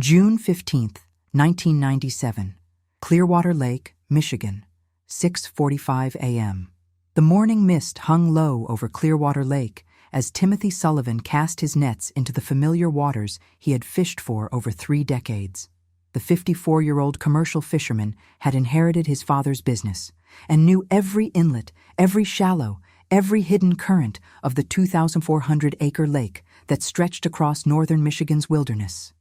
June 15, 1997, Clearwater Lake, Michigan, 6:45 a.m. The morning mist hung low over Clearwater Lake as Timothy Sullivan cast his nets into the familiar waters he had fished for over 3 decades. The 54-year-old commercial fisherman had inherited his father's business and knew every inlet, every shallow, every hidden current of the 2,400-acre lake that stretched across northern Michigan's wilderness.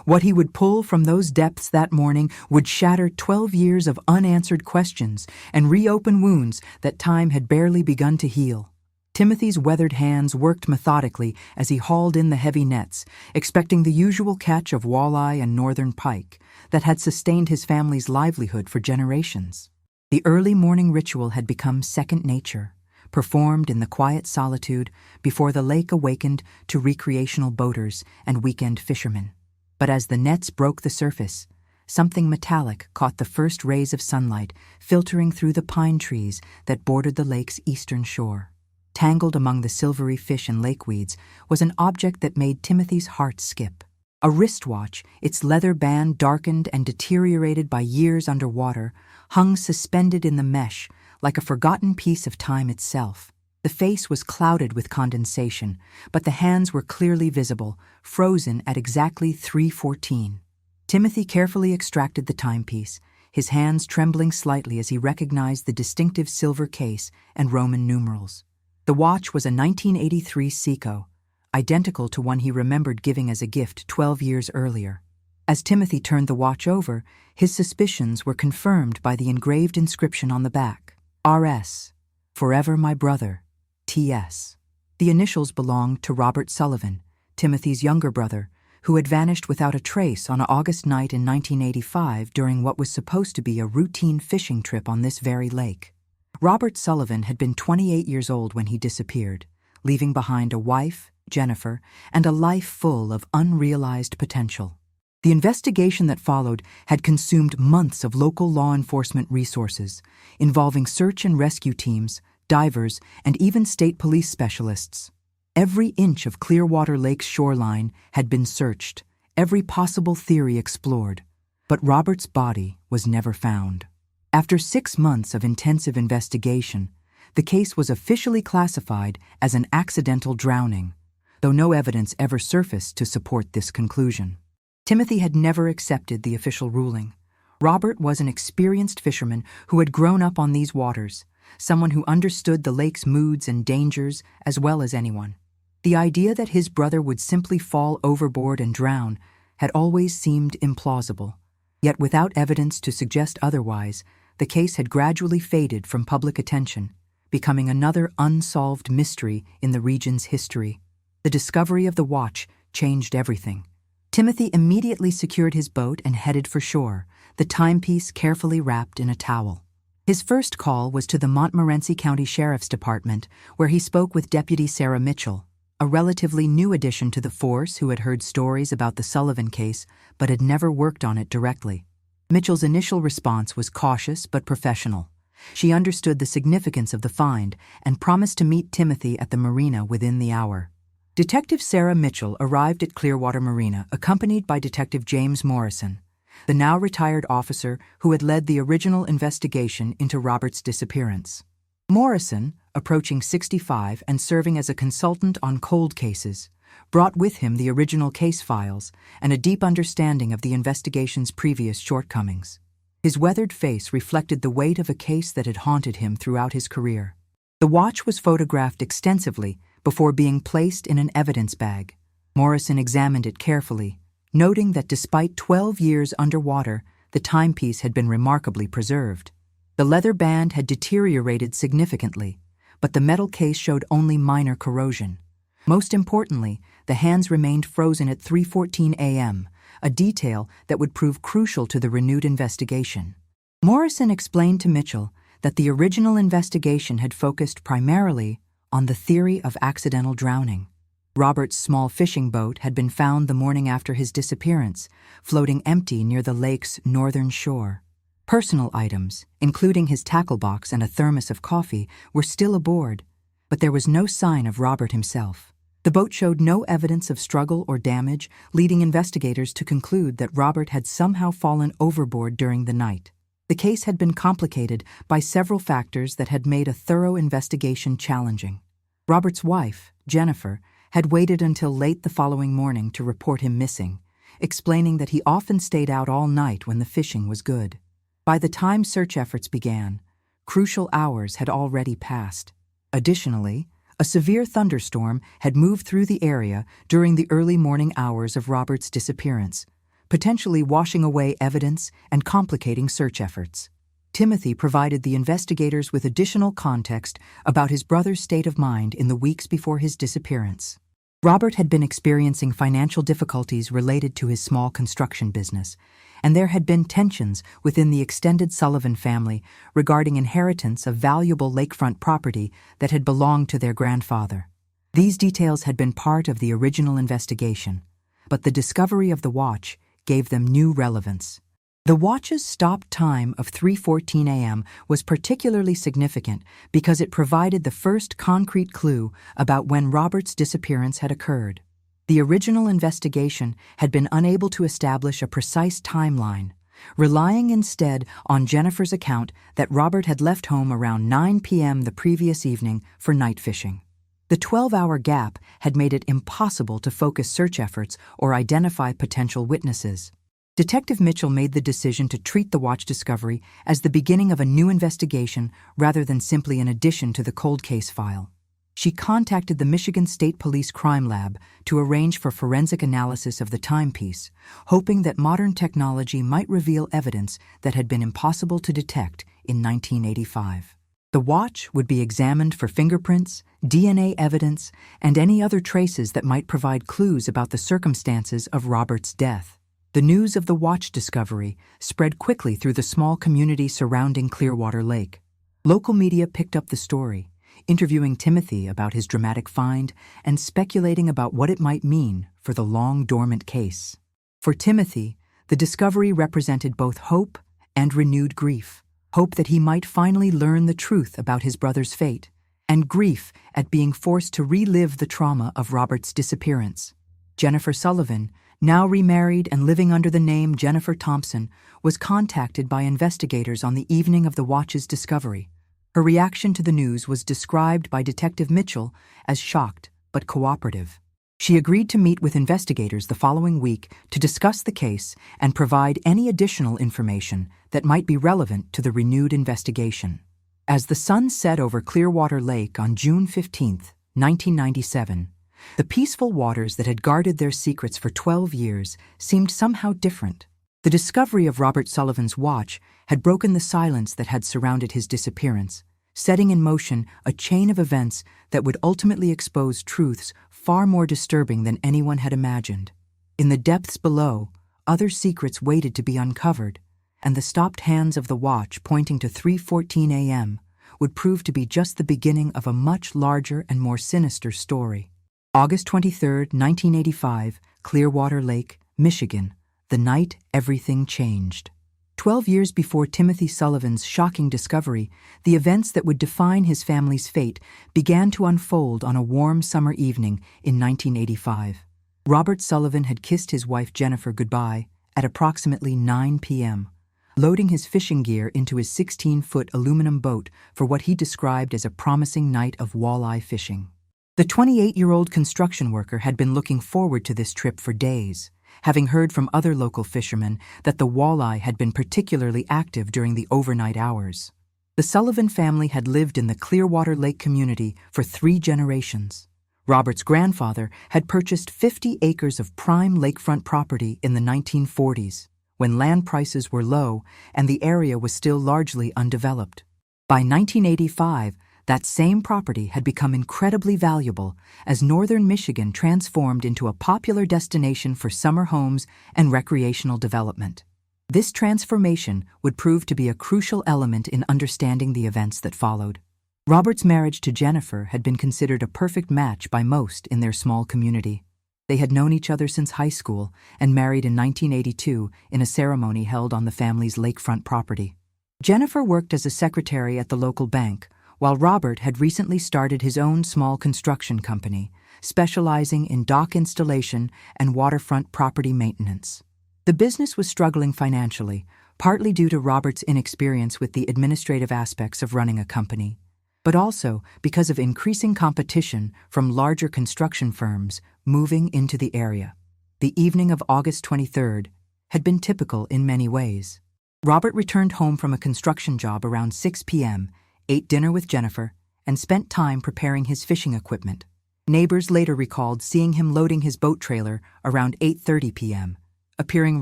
What he would pull from those depths that morning would shatter 12 years of unanswered questions and reopen wounds that time had barely begun to heal. Timothy's weathered hands worked methodically as he hauled in the heavy nets, expecting the usual catch of walleye and northern pike that had sustained his family's livelihood for generations. The early morning ritual had become second nature, performed in the quiet solitude before the lake awakened to recreational boaters and weekend fishermen. But as the nets broke the surface, something metallic caught the first rays of sunlight filtering through the pine trees that bordered the lake's eastern shore. Tangled among the silvery fish and lakeweeds was an object that made Timothy's heart skip. A wristwatch, its leather band darkened and deteriorated by years underwater, hung suspended in the mesh like a forgotten piece of time itself. The face was clouded with condensation, but the hands were clearly visible, frozen at exactly 3:14. Timothy carefully extracted the timepiece, his hands trembling slightly as he recognized the distinctive silver case and Roman numerals. The watch was a 1983 Seiko, identical to one he remembered giving as a gift 12 years earlier. As Timothy turned the watch over, his suspicions were confirmed by the engraved inscription on the back. R.S. Forever my brother. T.S. The initials belonged to Robert Sullivan, Timothy's younger brother, who had vanished without a trace on an August night in 1985 during what was supposed to be a routine fishing trip on this very lake. Robert Sullivan had been 28 years old when he disappeared, leaving behind a wife, Jennifer, and a life full of unrealized potential. The investigation that followed had consumed months of local law enforcement resources, involving search and rescue teams, divers, and even state police specialists. Every inch of Clearwater Lake's shoreline had been searched, every possible theory explored, but Robert's body was never found. After 6 months of intensive investigation, the case was officially classified as an accidental drowning, though no evidence ever surfaced to support this conclusion. Timothy had never accepted the official ruling. Robert was an experienced fisherman who had grown up on these waters, someone who understood the lake's moods and dangers as well as anyone. The idea that his brother would simply fall overboard and drown had always seemed implausible. Yet without evidence to suggest otherwise, the case had gradually faded from public attention, becoming another unsolved mystery in the region's history. The discovery of the watch changed everything. Timothy immediately secured his boat and headed for shore, the timepiece carefully wrapped in a towel. His first call was to the Montmorency County Sheriff's Department, where he spoke with Deputy Sarah Mitchell, a relatively new addition to the force who had heard stories about the Sullivan case but had never worked on it directly. Mitchell's initial response was cautious but professional. She understood the significance of the find and promised to meet Timothy at the marina within the hour. Detective Sarah Mitchell arrived at Clearwater Marina accompanied by Detective James Morrison, the now retired officer who had led the original investigation into Robert's disappearance. Morrison, approaching 65 and serving as a consultant on cold cases, brought with him the original case files and a deep understanding of the investigation's previous shortcomings. His weathered face reflected the weight of a case that had haunted him throughout his career. The watch was photographed extensively before being placed in an evidence bag. Morrison examined it carefully, noting that despite 12 years underwater, the timepiece had been remarkably preserved. The leather band had deteriorated significantly, but the metal case showed only minor corrosion. Most importantly, the hands remained frozen at 3:14 a.m., a detail that would prove crucial to the renewed investigation. Morrison explained to Mitchell that the original investigation had focused primarily on the theory of accidental drowning. Robert's small fishing boat had been found the morning after his disappearance, floating empty near the lake's northern shore. Personal items, including his tackle box and a thermos of coffee, were still aboard, but there was no sign of Robert himself. The boat showed no evidence of struggle or damage, leading investigators to conclude that Robert had somehow fallen overboard during the night. The case had been complicated by several factors that had made a thorough investigation challenging. Robert's wife, Jennifer, had waited until late the following morning to report him missing, explaining that he often stayed out all night when the fishing was good. By the time search efforts began, crucial hours had already passed. Additionally, a severe thunderstorm had moved through the area during the early morning hours of Robert's disappearance, potentially washing away evidence and complicating search efforts. Timothy provided the investigators with additional context about his brother's state of mind in the weeks before his disappearance. Robert had been experiencing financial difficulties related to his small construction business, and there had been tensions within the extended Sullivan family regarding inheritance of valuable lakefront property that had belonged to their grandfather. These details had been part of the original investigation, but the discovery of the watch gave them new relevance. The watch's stop time of 3:14 a.m. was particularly significant because it provided the first concrete clue about when Robert's disappearance had occurred. The original investigation had been unable to establish a precise timeline, relying instead on Jennifer's account that Robert had left home around 9 p.m. the previous evening for night fishing. The 12-hour gap had made it impossible to focus search efforts or identify potential witnesses. Detective Mitchell made the decision to treat the watch discovery as the beginning of a new investigation rather than simply an addition to the cold case file. She contacted the Michigan State Police Crime Lab to arrange for forensic analysis of the timepiece, hoping that modern technology might reveal evidence that had been impossible to detect in 1985. The watch would be examined for fingerprints, DNA evidence, and any other traces that might provide clues about the circumstances of Robert's death. The news of the watch discovery spread quickly through the small community surrounding Clearwater Lake. Local media picked up the story, interviewing Timothy about his dramatic find and speculating about what it might mean for the long-dormant case. For Timothy, the discovery represented both hope and renewed grief. Hope that he might finally learn the truth about his brother's fate, and grief at being forced to relive the trauma of Robert's disappearance. Jennifer Sullivan, now remarried and living under the name Jennifer Thompson, was contacted by investigators on the evening of the watch's discovery. Her reaction to the news was described by Detective Mitchell as shocked but cooperative. She agreed to meet with investigators the following week to discuss the case and provide any additional information that might be relevant to the renewed investigation. As the sun set over Clearwater Lake on June 15, 1997, the peaceful waters that had guarded their secrets for 12 years seemed somehow different. The discovery of Robert Sullivan's watch had broken the silence that had surrounded his disappearance, setting in motion a chain of events that would ultimately expose truths far more disturbing than anyone had imagined. In the depths below, other secrets waited to be uncovered, and the stopped hands of the watch pointing to 3:14 a.m. would prove to be just the beginning of a much larger and more sinister story. August 23, 1985, Clearwater Lake, Michigan, the night everything changed. 12 years before Timothy Sullivan's shocking discovery, the events that would define his family's fate began to unfold on a warm summer evening in 1985. Robert Sullivan had kissed his wife Jennifer goodbye at approximately 9 p.m., loading his fishing gear into his 16-foot aluminum boat for what he described as a promising night of walleye fishing. The 28-year-old construction worker had been looking forward to this trip for days, having heard from other local fishermen that the walleye had been particularly active during the overnight hours. The Sullivan family had lived in the Clearwater Lake community for 3 generations. Robert's grandfather had purchased 50 acres of prime lakefront property in the 1940s, when land prices were low and the area was still largely undeveloped. By 1985, that same property had become incredibly valuable as northern Michigan transformed into a popular destination for summer homes and recreational development. This transformation would prove to be a crucial element in understanding the events that followed. Robert's marriage to Jennifer had been considered a perfect match by most in their small community. They had known each other since high school and married in 1982 in a ceremony held on the family's lakefront property. Jennifer worked as a secretary at the local bank, while Robert had recently started his own small construction company, specializing in dock installation and waterfront property maintenance. The business was struggling financially, partly due to Robert's inexperience with the administrative aspects of running a company, but also because of increasing competition from larger construction firms moving into the area. The evening of August 23rd had been typical in many ways. Robert returned home from a construction job around 6 p.m., ate dinner with Jennifer, and spent time preparing his fishing equipment. Neighbors later recalled seeing him loading his boat trailer around 8:30 p.m., appearing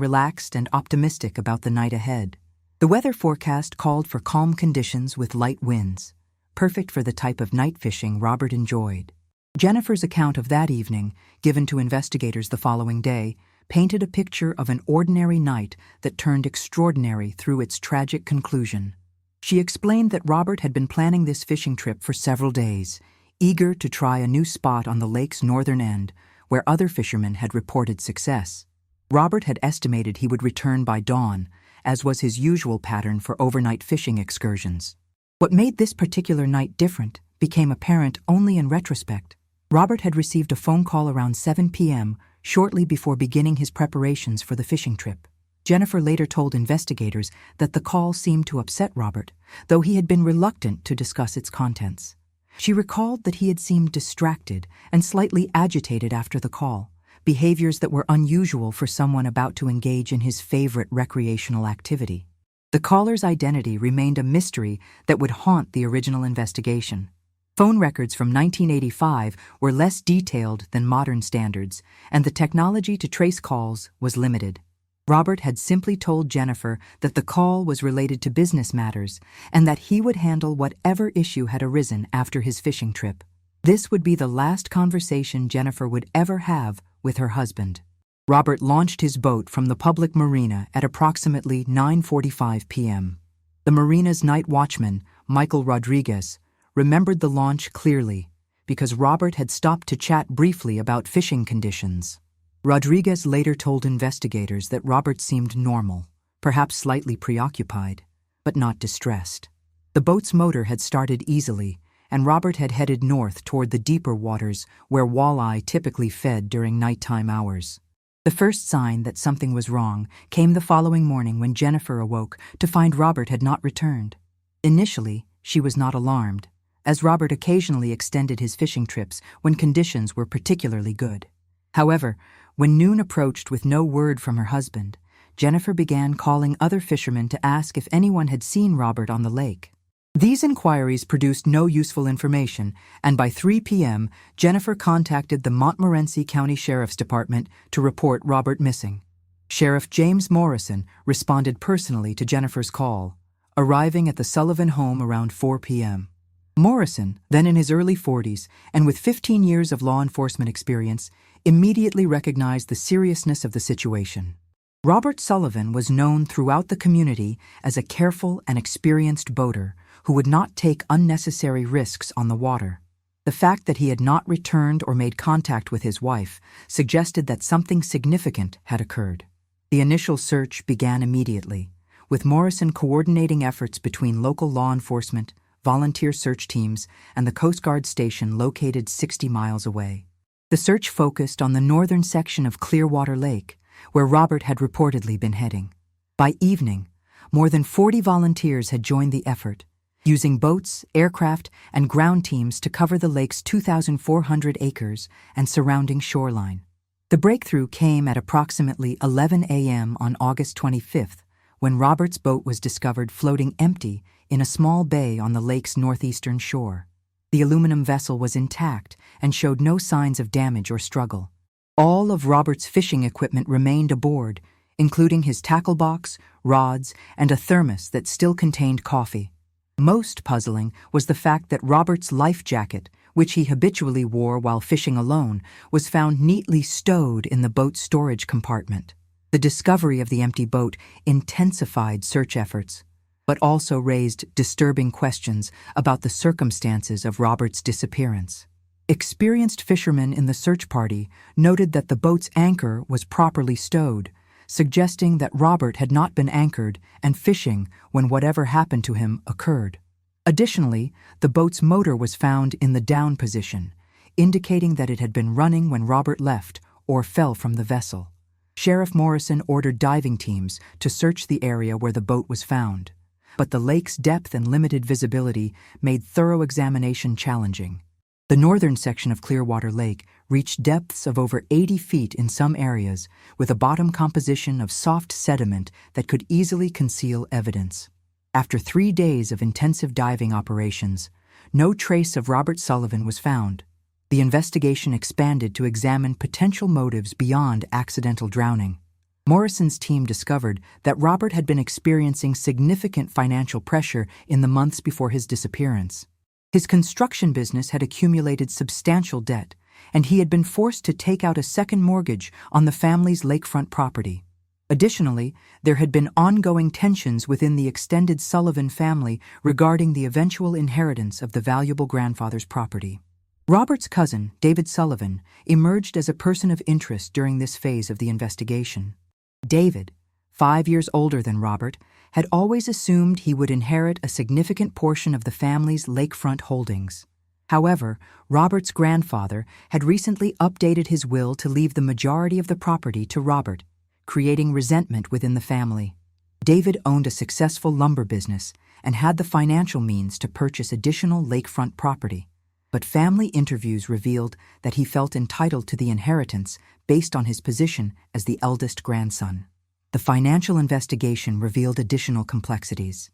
relaxed and optimistic about the night ahead. The weather forecast called for calm conditions with light winds, perfect for the type of night fishing Robert enjoyed. Jennifer's account of that evening, given to investigators the following day, painted a picture of an ordinary night that turned extraordinary through its tragic conclusion. She explained that Robert had been planning this fishing trip for several days, eager to try a new spot on the lake's northern end, where other fishermen had reported success. Robert had estimated he would return by dawn, as was his usual pattern for overnight fishing excursions. What made this particular night different became apparent only in retrospect. Robert had received a phone call around 7 p.m., shortly before beginning his preparations for the fishing trip. Jennifer later told investigators that the call seemed to upset Robert, though he had been reluctant to discuss its contents. She recalled that he had seemed distracted and slightly agitated after the call, behaviors that were unusual for someone about to engage in his favorite recreational activity. The caller's identity remained a mystery that would haunt the original investigation. Phone records from 1985 were less detailed than modern standards, and the technology to trace calls was limited. Robert had simply told Jennifer that the call was related to business matters and that he would handle whatever issue had arisen after his fishing trip. This would be the last conversation Jennifer would ever have with her husband. Robert launched his boat from the public marina at approximately 9:45 p.m. The marina's night watchman, Michael Rodriguez, remembered the launch clearly because Robert had stopped to chat briefly about fishing conditions. Rodriguez later told investigators that Robert seemed normal, perhaps slightly preoccupied, but not distressed. The boat's motor had started easily, and Robert had headed north toward the deeper waters where walleye typically fed during nighttime hours. The first sign that something was wrong came the following morning when Jennifer awoke to find Robert had not returned. Initially, she was not alarmed, as Robert occasionally extended his fishing trips when conditions were particularly good. However, when noon approached with no word from her husband, Jennifer began calling other fishermen to ask if anyone had seen Robert on the lake. These inquiries produced no useful information, and by 3 p.m., Jennifer contacted the Montmorency County Sheriff's Department to report Robert missing. Sheriff James Morrison responded personally to Jennifer's call, arriving at the Sullivan home around 4 p.m. Morrison, then in his early 40s and with 15 years of law enforcement experience, immediately recognized the seriousness of the situation. Robert Sullivan was known throughout the community as a careful and experienced boater who would not take unnecessary risks on the water. The fact that he had not returned or made contact with his wife suggested that something significant had occurred. The initial search began immediately, with Morrison coordinating efforts between local law enforcement, volunteer search teams, and the Coast Guard station located 60 miles away. The search focused on the northern section of Clearwater Lake, where Robert had reportedly been heading. By evening, more than 40 volunteers had joined the effort, using boats, aircraft, and ground teams to cover the lake's 2,400 acres and surrounding shoreline. The breakthrough came at approximately 11 a.m. on August 25th, when Robert's boat was discovered floating empty in a small bay on the lake's northeastern shore. The aluminum vessel was intact and showed no signs of damage or struggle. All of Robert's fishing equipment remained aboard, including his tackle box, rods, and a thermos that still contained coffee. Most puzzling was the fact that Robert's life jacket, which he habitually wore while fishing alone, was found neatly stowed in the boat's storage compartment. The discovery of the empty boat intensified search efforts, but also raised disturbing questions about the circumstances of Robert's disappearance. Experienced fishermen in the search party noted that the boat's anchor was properly stowed, suggesting that Robert had not been anchored and fishing when whatever happened to him occurred. Additionally, the boat's motor was found in the down position, indicating that it had been running when Robert left or fell from the vessel. Sheriff Morrison ordered diving teams to search the area where the boat was found, but the lake's depth and limited visibility made thorough examination challenging. The northern section of Clearwater Lake reached depths of over 80 feet in some areas, with a bottom composition of soft sediment that could easily conceal evidence. After 3 days of intensive diving operations, no trace of Robert Sullivan was found. The investigation expanded to examine potential motives beyond accidental drowning. Morrison's team discovered that Robert had been experiencing significant financial pressure in the months before his disappearance. His construction business had accumulated substantial debt, and he had been forced to take out a second mortgage on the family's lakefront property. Additionally, there had been ongoing tensions within the extended Sullivan family regarding the eventual inheritance of the valuable grandfather's property. Robert's cousin, David Sullivan, emerged as a person of interest during this phase of the investigation. David, 5 years older than Robert, had always assumed he would inherit a significant portion of the family's lakefront holdings. However, Robert's grandfather had recently updated his will to leave the majority of the property to Robert, creating resentment within the family. David owned a successful lumber business and had the financial means to purchase additional lakefront property, but family interviews revealed that he felt entitled to the inheritance based on his position as the eldest grandson. The financial investigation revealed additional complexities.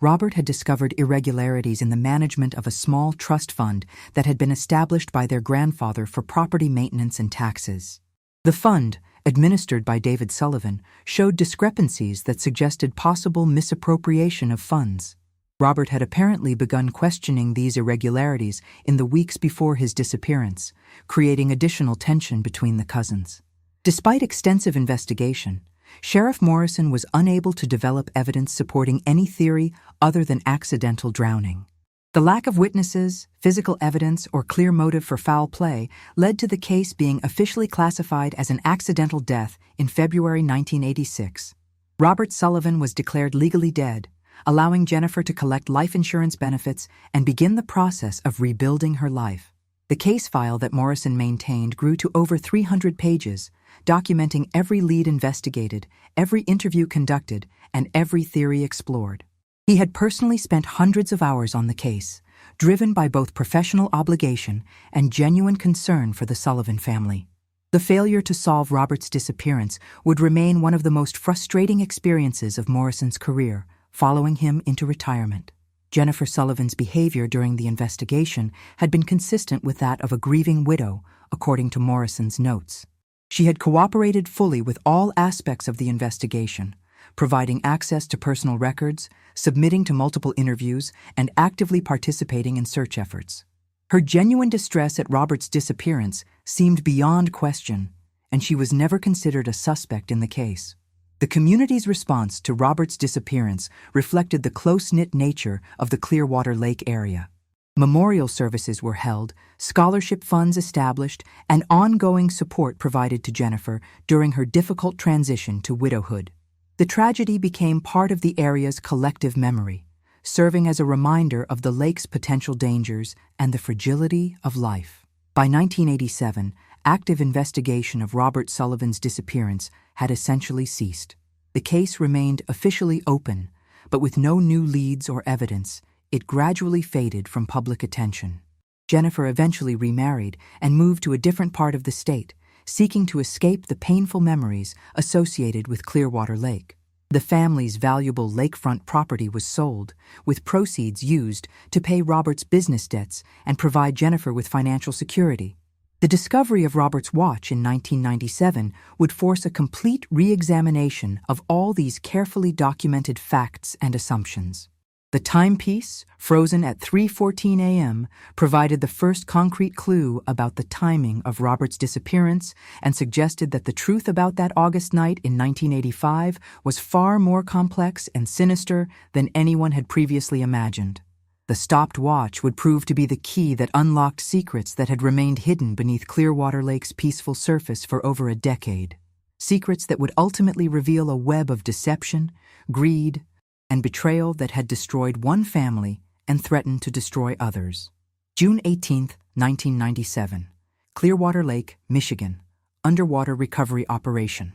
Robert had discovered irregularities in the management of a small trust fund that had been established by their grandfather for property maintenance and taxes. The fund, administered by David Sullivan, showed discrepancies that suggested possible misappropriation of funds. Robert had apparently begun questioning these irregularities in the weeks before his disappearance, creating additional tension between the cousins. Despite extensive investigation, Sheriff Morrison was unable to develop evidence supporting any theory other than accidental drowning. The lack of witnesses, physical evidence, or clear motive for foul play led to the case being officially classified as an accidental death in February 1986. Robert Sullivan was declared legally dead, allowing Jennifer to collect life insurance benefits and begin the process of rebuilding her life. The case file that Morrison maintained grew to over 300 pages, documenting every lead investigated, every interview conducted, and every theory explored. He had personally spent hundreds of hours on the case, driven by both professional obligation and genuine concern for the Sullivan family. The failure to solve Robert's disappearance would remain one of the most frustrating experiences of Morrison's career, following him into retirement. Jennifer Sullivan's behavior during the investigation had been consistent with that of a grieving widow, according to Morrison's notes. She had cooperated fully with all aspects of the investigation, providing access to personal records, submitting to multiple interviews, and actively participating in search efforts. Her genuine distress at Robert's disappearance seemed beyond question, and she was never considered a suspect in the case. The community's response to Robert's disappearance reflected the close-knit nature of the Clearwater Lake area. Memorial services were held, scholarship funds established, and ongoing support provided to Jennifer during her difficult transition to widowhood. The tragedy became part of the area's collective memory, serving as a reminder of the lake's potential dangers and the fragility of life. By 1987, active investigation of Robert Sullivan's disappearance had essentially ceased. The case remained officially open, but with no new leads or evidence, it gradually faded from public attention. Jennifer eventually remarried and moved to a different part of the state, seeking to escape the painful memories associated with Clearwater Lake. The family's valuable lakefront property was sold, with proceeds used to pay Robert's business debts and provide Jennifer with financial security. The discovery of Robert's watch in 1997 would force a complete re-examination of all these carefully documented facts and assumptions. The timepiece, frozen at 3:14 a.m., provided the first concrete clue about the timing of Robert's disappearance and suggested that the truth about that August night in 1985 was far more complex and sinister than anyone had previously imagined. The stopped watch would prove to be the key that unlocked secrets that had remained hidden beneath Clearwater Lake's peaceful surface for over a decade. Secrets that would ultimately reveal a web of deception, greed, and betrayal that had destroyed one family and threatened to destroy others. June 18, 1997. Clearwater Lake, Michigan. Underwater recovery operation.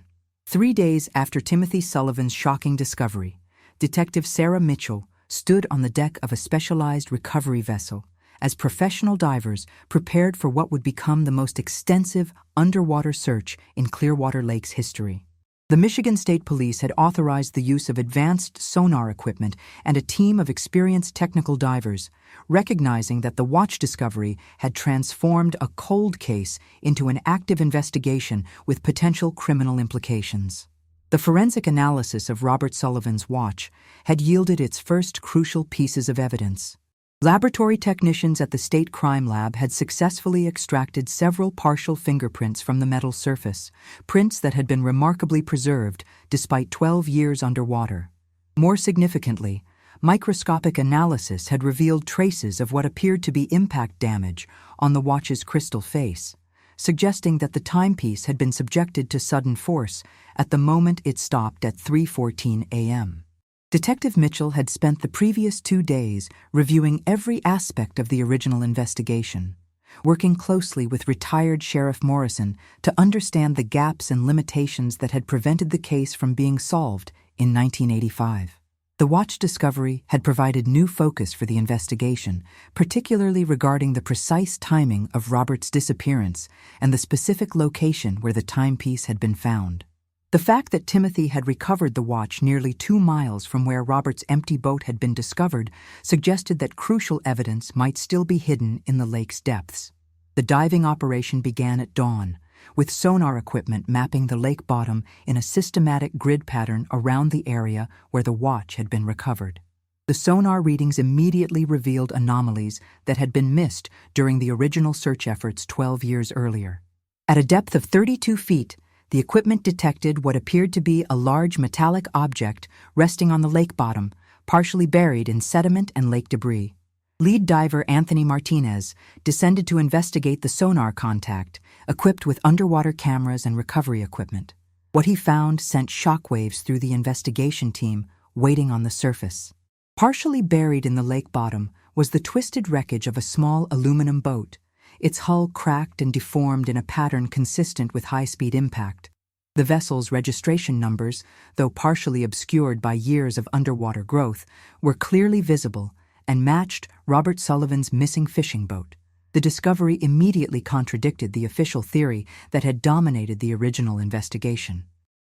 3 days after Timothy Sullivan's shocking discovery, Detective Sarah Mitchell stood on the deck of a specialized recovery vessel as professional divers prepared for what would become the most extensive underwater search in Clearwater Lake's history. The Michigan State Police had authorized the use of advanced sonar equipment and a team of experienced technical divers, recognizing that the watch discovery had transformed a cold case into an active investigation with potential criminal implications. The forensic analysis of Robert Sullivan's watch had yielded its first crucial pieces of evidence. Laboratory technicians at the State Crime Lab had successfully extracted several partial fingerprints from the metal surface, prints that had been remarkably preserved despite 12 years underwater. More significantly, microscopic analysis had revealed traces of what appeared to be impact damage on the watch's crystal face, suggesting that the timepiece had been subjected to sudden force at the moment it stopped at 3:14 a.m. Detective Mitchell had spent the previous 2 days reviewing every aspect of the original investigation, working closely with retired Sheriff Morrison to understand the gaps and limitations that had prevented the case from being solved in 1985. The watch discovery had provided new focus for the investigation, particularly regarding the precise timing of Robert's disappearance and the specific location where the timepiece had been found. The fact that Timothy had recovered the watch nearly 2 miles from where Robert's empty boat had been discovered suggested that crucial evidence might still be hidden in the lake's depths. The diving operation began at dawn, with sonar equipment mapping the lake bottom in a systematic grid pattern around the area where the watch had been recovered. The sonar readings immediately revealed anomalies that had been missed during the original search efforts 12 years earlier. At a depth of 32 feet, the equipment detected what appeared to be a large metallic object resting on the lake bottom, partially buried in sediment and lake debris. Lead diver Anthony Martinez descended to investigate the sonar contact, equipped with underwater cameras and recovery equipment. What he found sent shockwaves through the investigation team waiting on the surface. Partially buried in the lake bottom was the twisted wreckage of a small aluminum boat, its hull cracked and deformed in a pattern consistent with high-speed impact. The vessel's registration numbers, though partially obscured by years of underwater growth, were clearly visible and matched Robert Sullivan's missing fishing boat. The discovery immediately contradicted the official theory that had dominated the original investigation.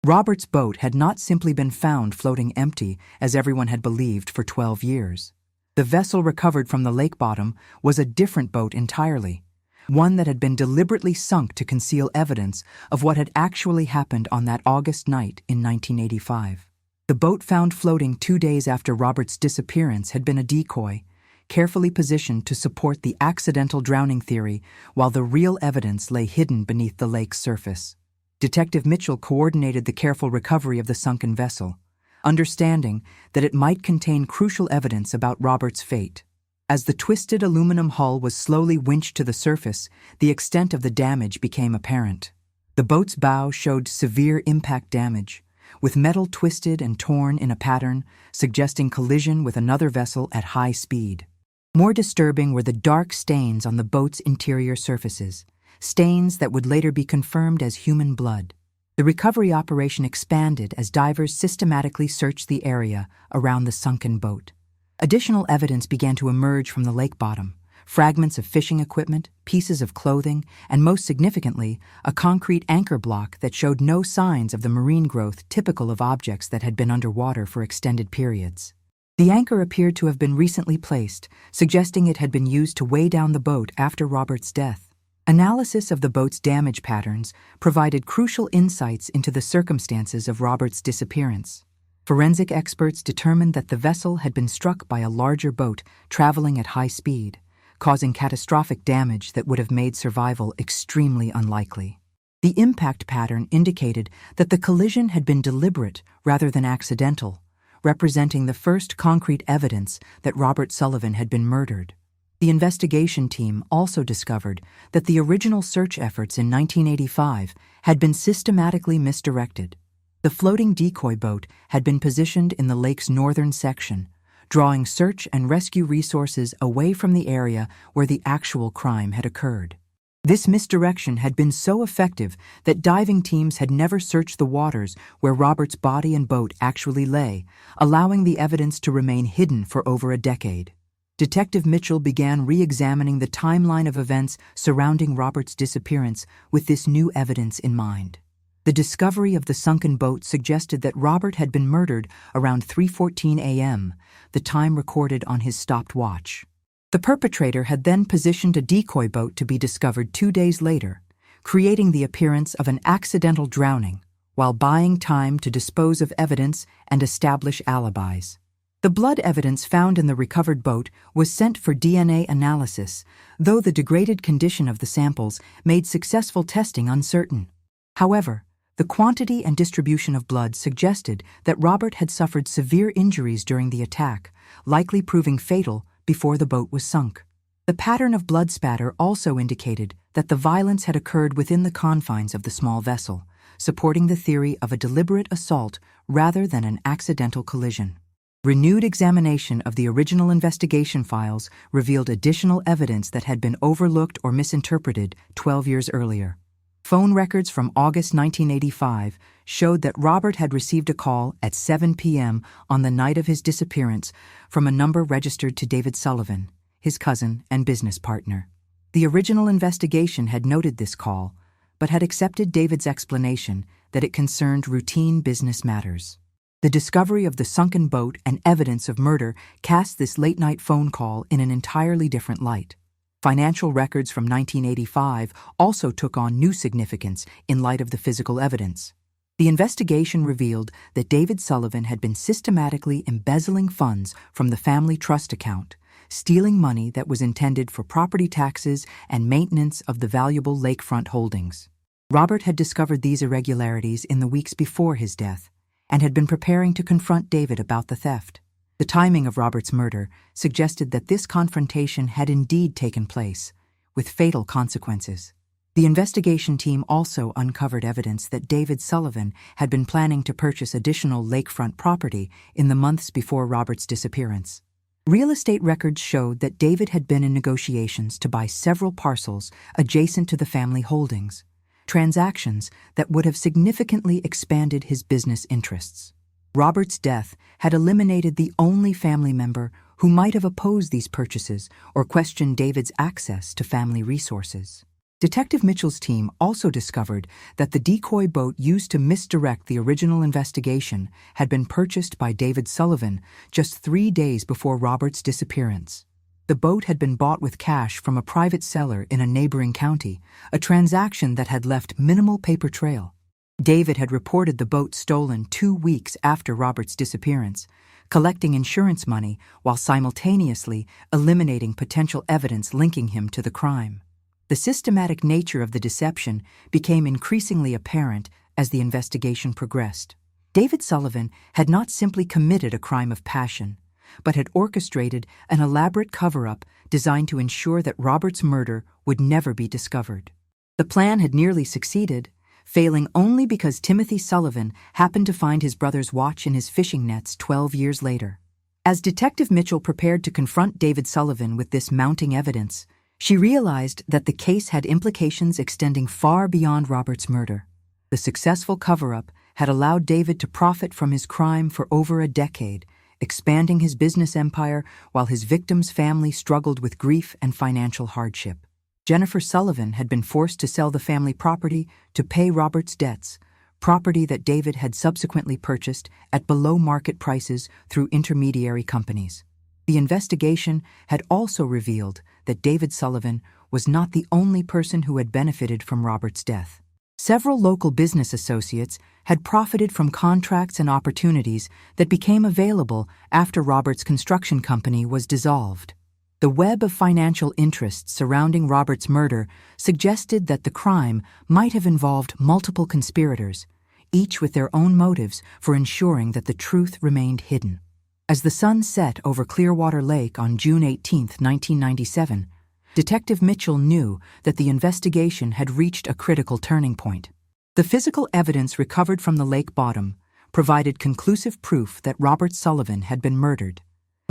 Robert's boat had not simply been found floating empty, as everyone had believed for 12 years. The vessel recovered from the lake bottom was a different boat entirely, one that had been deliberately sunk to conceal evidence of what had actually happened on that August night in 1985. The boat found floating 2 days after Robert's disappearance had been a decoy, carefully positioned to support the accidental drowning theory, while the real evidence lay hidden beneath the lake's surface. Detective Mitchell coordinated the careful recovery of the sunken vessel, understanding that it might contain crucial evidence about Robert's fate. As the twisted aluminum hull was slowly winched to the surface, the extent of the damage became apparent. The boat's bow showed severe impact damage, with metal twisted and torn in a pattern suggesting collision with another vessel at high speed. More disturbing were the dark stains on the boat's interior surfaces, stains that would later be confirmed as human blood. The recovery operation expanded as divers systematically searched the area around the sunken boat. Additional evidence began to emerge from the lake bottom: fragments of fishing equipment, pieces of clothing, and most significantly, a concrete anchor block that showed no signs of the marine growth typical of objects that had been underwater for extended periods. The anchor appeared to have been recently placed, suggesting it had been used to weigh down the boat after Robert's death. Analysis of the boat's damage patterns provided crucial insights into the circumstances of Robert's disappearance. Forensic experts determined that the vessel had been struck by a larger boat traveling at high speed, causing catastrophic damage that would have made survival extremely unlikely. The impact pattern indicated that the collision had been deliberate rather than accidental, representing the first concrete evidence that Robert Sullivan had been murdered. The investigation team also discovered that the original search efforts in 1985 had been systematically misdirected. The floating decoy boat had been positioned in the lake's northern section, drawing search and rescue resources away from the area where the actual crime had occurred. This misdirection had been so effective that diving teams had never searched the waters where Robert's body and boat actually lay, allowing the evidence to remain hidden for over a decade. Detective Mitchell began re-examining the timeline of events surrounding Robert's disappearance with this new evidence in mind. The discovery of the sunken boat suggested that Robert had been murdered around 3:14 a.m., the time recorded on his stopped watch. The perpetrator had then positioned a decoy boat to be discovered 2 days later, creating the appearance of an accidental drowning, while buying time to dispose of evidence and establish alibis. The blood evidence found in the recovered boat was sent for DNA analysis, though the degraded condition of the samples made successful testing uncertain. However, the quantity and distribution of blood suggested that Robert had suffered severe injuries during the attack, likely proving fatal before the boat was sunk. The pattern of blood spatter also indicated that the violence had occurred within the confines of the small vessel, supporting the theory of a deliberate assault rather than an accidental collision. Renewed examination of the original investigation files revealed additional evidence that had been overlooked or misinterpreted 12 years earlier. Phone records from August 1985 showed that Robert had received a call at 7 p.m. on the night of his disappearance from a number registered to David Sullivan, his cousin and business partner. The original investigation had noted this call, but had accepted David's explanation that it concerned routine business matters. The discovery of the sunken boat and evidence of murder cast this late-night phone call in an entirely different light. Financial records from 1985 also took on new significance in light of the physical evidence. The investigation revealed that David Sullivan had been systematically embezzling funds from the family trust account, stealing money that was intended for property taxes and maintenance of the valuable lakefront holdings. Robert had discovered these irregularities in the weeks before his death, and had been preparing to confront David about the theft. The timing of Robert's murder suggested that this confrontation had indeed taken place, with fatal consequences. The investigation team also uncovered evidence that David Sullivan had been planning to purchase additional lakefront property in the months before Robert's disappearance. Real estate records showed that David had been in negotiations to buy several parcels adjacent to the family holdings, transactions that would have significantly expanded his business interests. Robert's death had eliminated the only family member who might have opposed these purchases or questioned David's access to family resources. Detective Mitchell's team also discovered that the decoy boat used to misdirect the original investigation had been purchased by David Sullivan just 3 days before Robert's disappearance. The boat had been bought with cash from a private seller in a neighboring county, a transaction that had left minimal paper trail. David had reported the boat stolen 2 weeks after Robert's disappearance, collecting insurance money while simultaneously eliminating potential evidence linking him to the crime. The systematic nature of the deception became increasingly apparent as the investigation progressed. David Sullivan had not simply committed a crime of passion, but had orchestrated an elaborate cover-up designed to ensure that Robert's murder would never be discovered. The plan had nearly succeeded, failing only because Timothy Sullivan happened to find his brother's watch in his fishing nets 12 years later. As Detective Mitchell prepared to confront David Sullivan with this mounting evidence, she realized that the case had implications extending far beyond Robert's murder. The successful cover-up had allowed David to profit from his crime for over a decade, expanding his business empire while his victim's family struggled with grief and financial hardship. Jennifer Sullivan had been forced to sell the family property to pay Robert's debts, property that David had subsequently purchased at below-market prices through intermediary companies. The investigation had also revealed that David Sullivan was not the only person who had benefited from Robert's death. Several local business associates had profited from contracts and opportunities that became available after Robert's construction company was dissolved. The web of financial interests surrounding Robert's murder suggested that the crime might have involved multiple conspirators, each with their own motives for ensuring that the truth remained hidden. As the sun set over Clearwater Lake on June 18, 1997, Detective Mitchell knew that the investigation had reached a critical turning point. The physical evidence recovered from the lake bottom provided conclusive proof that Robert Sullivan had been murdered.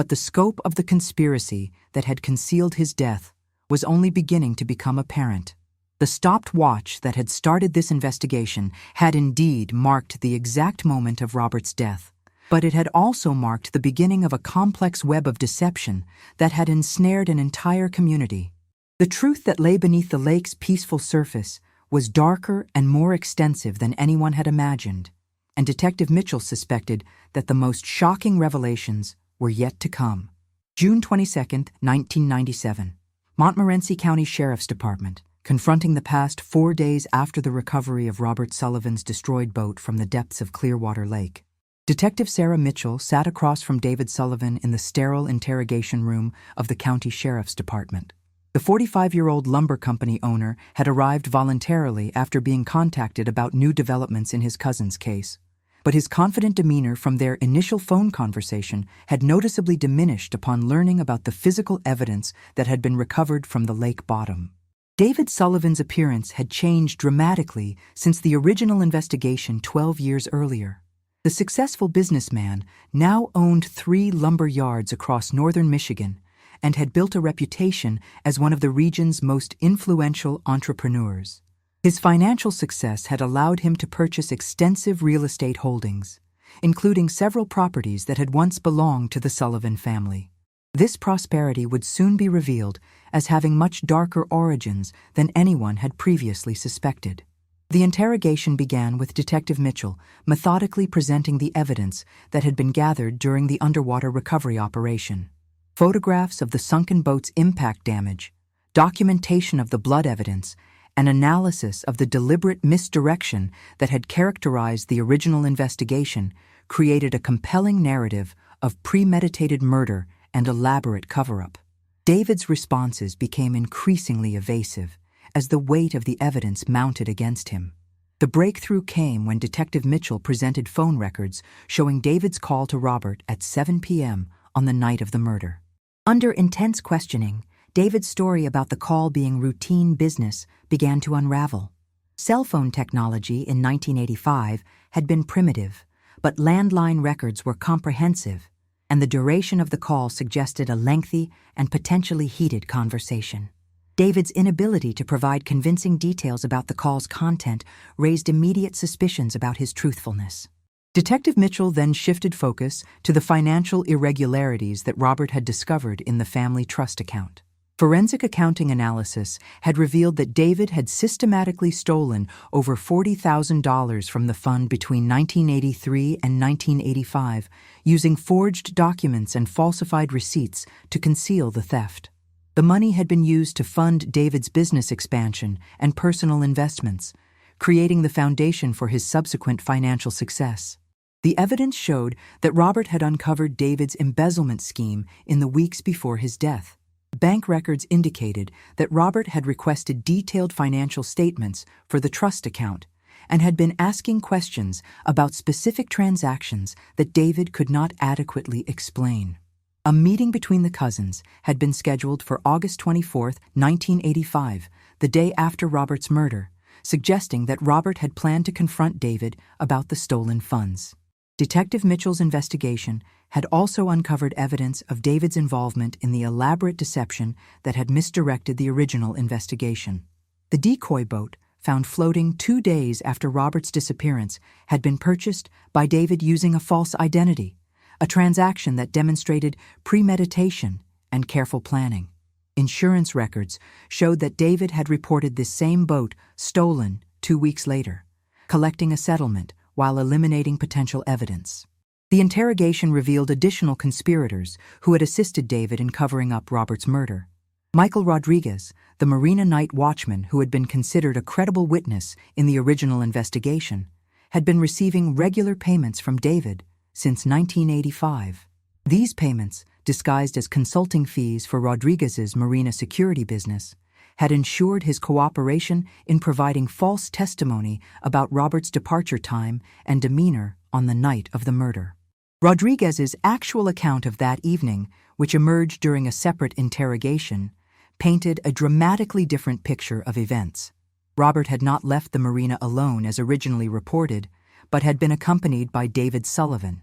But the scope of the conspiracy that had concealed his death was only beginning to become apparent. The stopped watch that had started this investigation had indeed marked the exact moment of Robert's death, but it had also marked the beginning of a complex web of deception that had ensnared an entire community. The truth that lay beneath the lake's peaceful surface was darker and more extensive than anyone had imagined, and Detective Mitchell suspected that the most shocking revelations were yet to come. June 22, 1997. Montmorency County Sheriff's Department, confronting the past 4 days after the recovery of Robert Sullivan's destroyed boat from the depths of Clearwater Lake. Detective Sarah Mitchell sat across from David Sullivan in the sterile interrogation room of the county sheriff's department. The 45-year-old lumber company owner had arrived voluntarily after being contacted about new developments in his cousin's case, but his confident demeanor from their initial phone conversation had noticeably diminished upon learning about the physical evidence that had been recovered from the lake bottom. David Sullivan's appearance had changed dramatically since the original investigation 12 years earlier. The successful businessman now owned 3 lumber yards across northern Michigan and had built a reputation as one of the region's most influential entrepreneurs. His financial success had allowed him to purchase extensive real estate holdings, including several properties that had once belonged to the Sullivan family. This prosperity would soon be revealed as having much darker origins than anyone had previously suspected. The interrogation began with Detective Mitchell methodically presenting the evidence that had been gathered during the underwater recovery operation. Photographs of the sunken boat's impact damage, documentation of the blood evidence, and analysis of the deliberate misdirection that had characterized the original investigation created a compelling narrative of premeditated murder and elaborate cover-up. David's responses became increasingly evasive as the weight of the evidence mounted against him. The breakthrough came when Detective Mitchell presented phone records showing David's call to Robert at 7 p.m. on the night of the murder. Under intense questioning, David's story about the call being routine business began to unravel. Cell phone technology in 1985 had been primitive, but landline records were comprehensive, and the duration of the call suggested a lengthy and potentially heated conversation. David's inability to provide convincing details about the call's content raised immediate suspicions about his truthfulness. Detective Mitchell then shifted focus to the financial irregularities that Robert had discovered in the family trust account. Forensic accounting analysis had revealed that David had systematically stolen over $40,000 from the fund between 1983 and 1985, using forged documents and falsified receipts to conceal the theft. The money had been used to fund David's business expansion and personal investments, creating the foundation for his subsequent financial success. The evidence showed that Robert had uncovered David's embezzlement scheme in the weeks before his death. Bank records indicated that Robert had requested detailed financial statements for the trust account and had been asking questions about specific transactions that David could not adequately explain. A meeting between the cousins had been scheduled for August 24, 1985, the day after Robert's murder, suggesting that Robert had planned to confront David about the stolen funds. Detective Mitchell's investigation had also uncovered evidence of David's involvement in the elaborate deception that had misdirected the original investigation. The decoy boat, found floating 2 days after Robert's disappearance, had been purchased by David using a false identity, a transaction that demonstrated premeditation and careful planning. Insurance records showed that David had reported this same boat stolen 2 weeks later, collecting a settlement while eliminating potential evidence. The interrogation revealed additional conspirators who had assisted David in covering up Robert's murder. Michael Rodriguez, the Marina night watchman who had been considered a credible witness in the original investigation, had been receiving regular payments from David since 1985. These payments, disguised as consulting fees for Rodriguez's marina security business, had ensured his cooperation in providing false testimony about Robert's departure time and demeanor on the night of the murder. Rodriguez's actual account of that evening, which emerged during a separate interrogation, painted a dramatically different picture of events. Robert had not left the marina alone as originally reported, but had been accompanied by David Sullivan,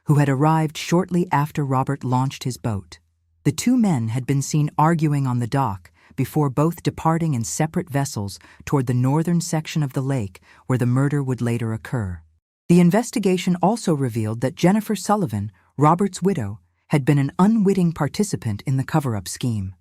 who had arrived shortly after Robert launched his boat. The two men had been seen arguing on the dock before both departing in separate vessels toward the northern section of the lake where the murder would later occur. The investigation also revealed that Jennifer Sullivan, Robert's widow, had been an unwitting participant in the cover-up scheme.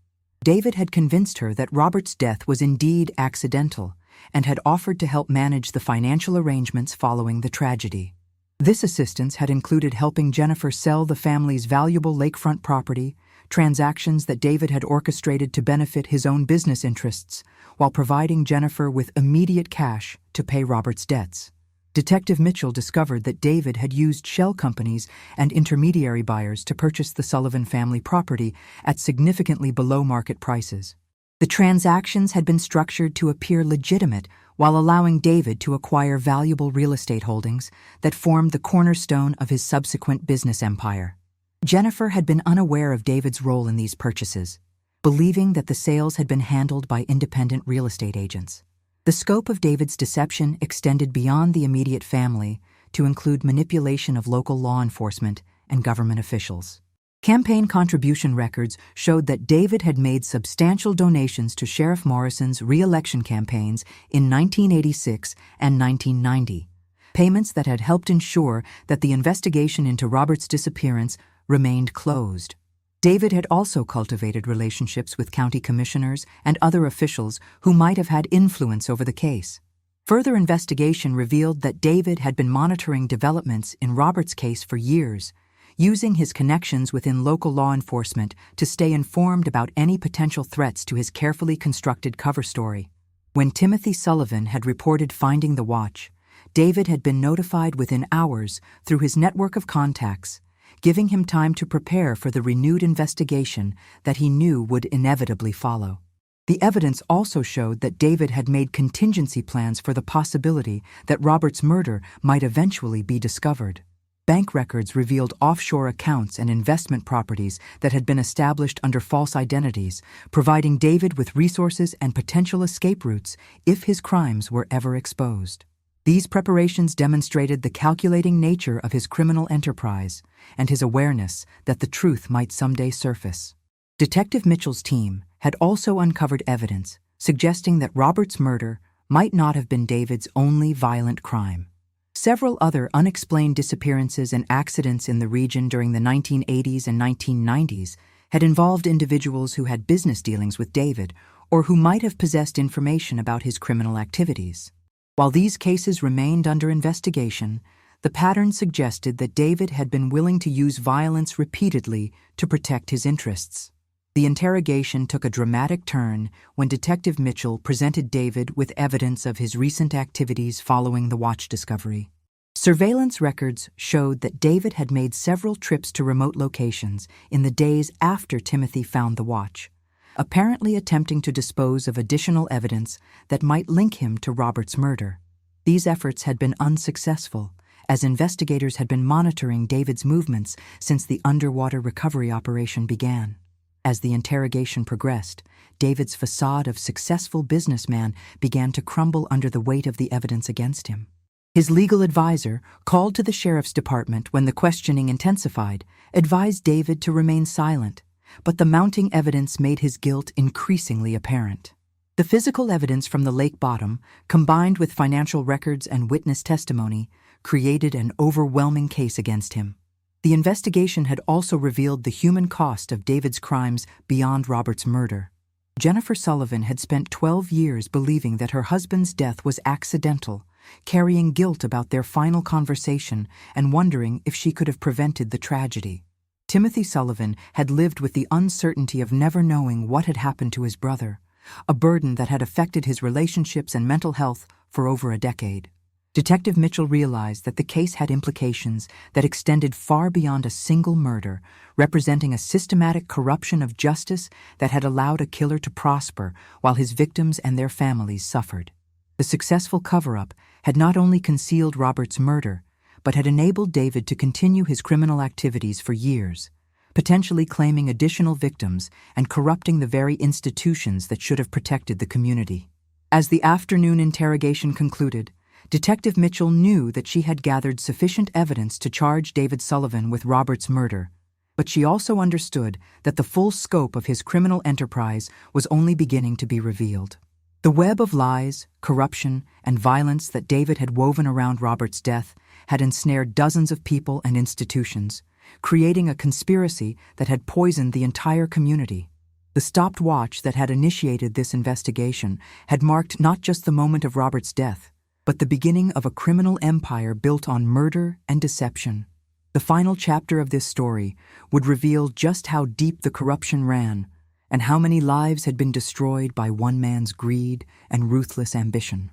David had convinced her that Robert's death was indeed accidental and had offered to help manage the financial arrangements following the tragedy. This assistance had included helping Jennifer sell the family's valuable lakefront property, transactions that David had orchestrated to benefit his own business interests, while providing Jennifer with immediate cash to pay Robert's debts. Detective Mitchell discovered that David had used shell companies and intermediary buyers to purchase the Sullivan family property at significantly below market prices. The transactions had been structured to appear legitimate while allowing David to acquire valuable real estate holdings that formed the cornerstone of his subsequent business empire. Jennifer had been unaware of David's role in these purchases, believing that the sales had been handled by independent real estate agents. The scope of David's deception extended beyond the immediate family to include manipulation of local law enforcement and government officials. Campaign contribution records showed that David had made substantial donations to Sheriff Morrison's re-election campaigns in 1986 and 1990, payments that had helped ensure that the investigation into Robert's disappearance remained closed. David had also cultivated relationships with county commissioners and other officials who might have had influence over the case. Further investigation revealed that David had been monitoring developments in Robert's case for years, using his connections within local law enforcement to stay informed about any potential threats to his carefully constructed cover story. When Timothy Sullivan had reported finding the watch, David had been notified within hours through his network of contacts, giving him time to prepare for the renewed investigation that he knew would inevitably follow. The evidence also showed that David had made contingency plans for the possibility that Robert's murder might eventually be discovered. Bank records revealed offshore accounts and investment properties that had been established under false identities, providing David with resources and potential escape routes if his crimes were ever exposed. These preparations demonstrated the calculating nature of his criminal enterprise and his awareness that the truth might someday surface. Detective Mitchell's team had also uncovered evidence suggesting that Robert's murder might not have been David's only violent crime. Several other unexplained disappearances and accidents in the region during the 1980s and 1990s had involved individuals who had business dealings with David or who might have possessed information about his criminal activities. While these cases remained under investigation, the pattern suggested that David had been willing to use violence repeatedly to protect his interests. The interrogation took a dramatic turn when Detective Mitchell presented David with evidence of his recent activities following the watch discovery. Surveillance records showed that David had made several trips to remote locations in the days after Timothy found the watch, apparently attempting to dispose of additional evidence that might link him to Robert's murder. These efforts had been unsuccessful, as investigators had been monitoring David's movements since the underwater recovery operation began. As the interrogation progressed, David's facade of successful businessman began to crumble under the weight of the evidence against him. His legal advisor, called to the sheriff's department when the questioning intensified, advised David to remain silent, but the mounting evidence made his guilt increasingly apparent. The physical evidence from the lake bottom, combined with financial records and witness testimony, created an overwhelming case against him. The investigation had also revealed the human cost of David's crimes beyond Robert's murder. Jennifer Sullivan had spent 12 years believing that her husband's death was accidental, carrying guilt about their final conversation and wondering if she could have prevented the tragedy. Timothy Sullivan had lived with the uncertainty of never knowing what had happened to his brother, a burden that had affected his relationships and mental health for over a decade. Detective Mitchell realized that the case had implications that extended far beyond a single murder, representing a systematic corruption of justice that had allowed a killer to prosper while his victims and their families suffered. The successful cover-up had not only concealed Robert's murder, but had enabled David to continue his criminal activities for years, potentially claiming additional victims and corrupting the very institutions that should have protected the community. As the afternoon interrogation concluded, Detective Mitchell knew that she had gathered sufficient evidence to charge David Sullivan with Robert's murder, but she also understood that the full scope of his criminal enterprise was only beginning to be revealed. The web of lies, corruption, and violence that David had woven around Robert's death had ensnared dozens of people and institutions, creating a conspiracy that had poisoned the entire community. The stopped watch that had initiated this investigation had marked not just the moment of Robert's death, but the beginning of a criminal empire built on murder and deception. The final chapter of this story would reveal just how deep the corruption ran and how many lives had been destroyed by one man's greed and ruthless ambition.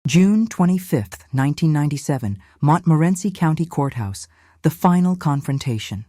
June 25, 1997, Montmorency County Courthouse, the final confrontation.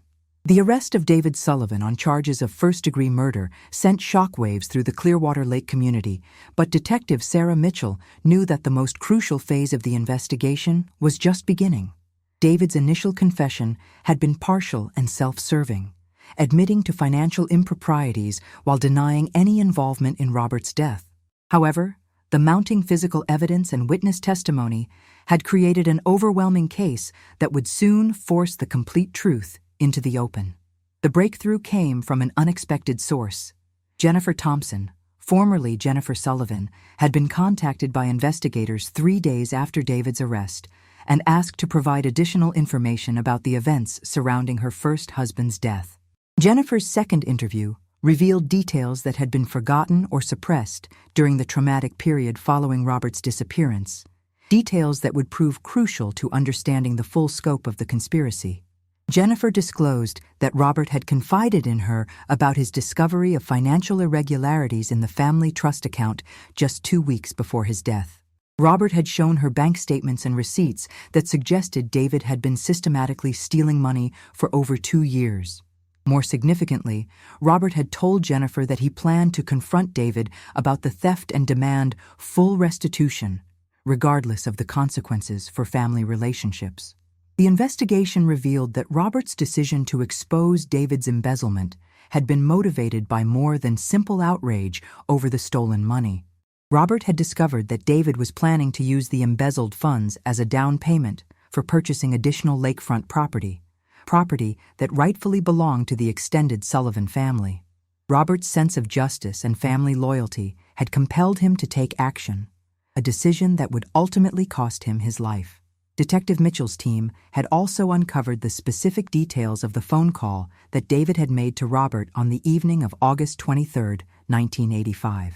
The arrest of David Sullivan on charges of first-degree murder sent shockwaves through the Clearwater Lake community, but Detective Sarah Mitchell knew that the most crucial phase of the investigation was just beginning. David's initial confession had been partial and self-serving, admitting to financial improprieties while denying any involvement in Robert's death. However, the mounting physical evidence and witness testimony had created an overwhelming case that would soon force the complete truth into the open. The breakthrough came from an unexpected source. Jennifer Thompson, formerly Jennifer Sullivan, had been contacted by investigators 3 days after David's arrest and asked to provide additional information about the events surrounding her first husband's death. Jennifer's second interview revealed details that had been forgotten or suppressed during the traumatic period following Robert's disappearance, details that would prove crucial to understanding the full scope of the conspiracy. Jennifer disclosed that Robert had confided in her about his discovery of financial irregularities in the family trust account just 2 weeks before his death. Robert had shown her bank statements and receipts that suggested David had been systematically stealing money for over 2 years. More significantly, Robert had told Jennifer that he planned to confront David about the theft and demand full restitution, regardless of the consequences for family relationships. The investigation revealed that Robert's decision to expose David's embezzlement had been motivated by more than simple outrage over the stolen money. Robert had discovered that David was planning to use the embezzled funds as a down payment for purchasing additional lakefront property that rightfully belonged to the extended Sullivan family. Robert's sense of justice and family loyalty had compelled him to take action, a decision that would ultimately cost him his life. Detective Mitchell's team had also uncovered the specific details of the phone call that David had made to Robert on the evening of August 23, 1985.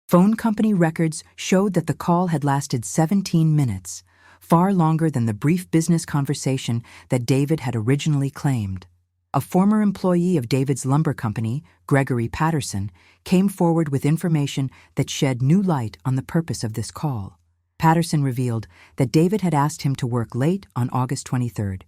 Phone company records showed that the call had lasted 17 minutes, far longer than the brief business conversation that David had originally claimed. A former employee of David's lumber company, Gregory Patterson, came forward with information that shed new light on the purpose of this call. Patterson revealed that David had asked him to work late on August 23rd,